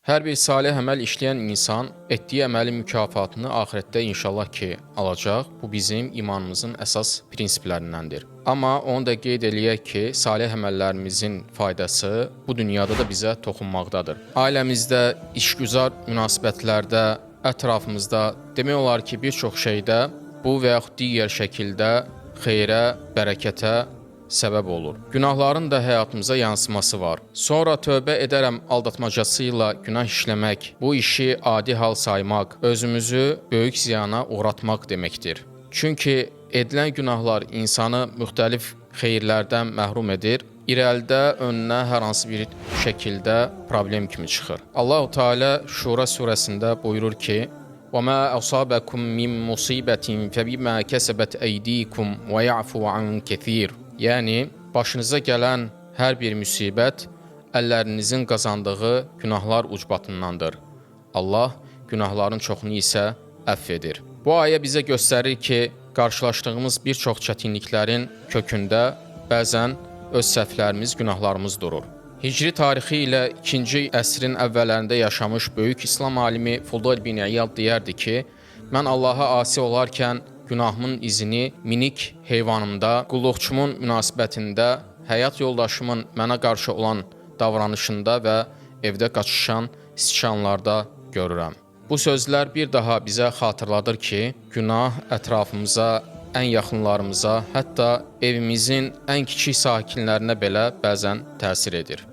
Hər bir salih əməl işləyən insan etdiyi əməlin mükafatını axirətdə inşallah ki, alacaq. Bu bizim imanımızın əsas prinsiplərindəndir. Amma onu da qeyd eləyək ki, salih əməllərimizin faydası bu dünyada da bizə toxunmaqdadır. Ailəmizdə, işgüzar münasibətlərdə, ətrafımızda demək olar ki, bir çox şeydə bu və yaxud digər şəkildə xeyrə, bərəkətə səbəb olur. Günahların da həyatımıza yansıması var. Sonra tövbə edərəm aldatmacası ilə günah işləmək, bu işi adi hal saymaq, özümüzü böyük ziyana uğratmaq deməkdir. Çünki edilən günahlar insanı müxtəlif xeyirlərdən məhrum edir. İrəlidə önünə hər hansı bir şəkildə problem kimi çıxır. Allah-u Teala Şura surəsində buyurur ki: وَمَا أَصَابَكُم مِّن مُّصِيبَةٍ فَبِمَا كَسَبَتْ أَيْدِيكُمْ وَيَعْفُو عَن كَثِيرٍ. Yəni, başınıza gələn hər bir müsibət əllərinizin qazandığı günahlar ucbatındandır. Allah günahların çoxunu isə əfv edir. Bu ayə bizə göstərir ki, qarşılaşdığımız bir çox çətinliklərin kökündə bəzən öz səhvlərimiz, günahlarımız durur. Hicri tarixi ilə 2-ci əsrin əvvəllərində yaşamış böyük İslam alimi Fudayl bin İyad deyərdi ki, mən Allaha asi olarkən günahımın izini minik heyvanımda, qulluqçumun münasibətində, həyat yoldaşımın mənə qarşı olan davranışında və evdə qaçışan siçanlarda görürəm. Bu sözlər bir daha bizə xatırladır ki, günah ətrafımıza, ən yaxınlarımıza, hətta evimizin ən kiçik sakinlərinə belə bəzən təsir edir.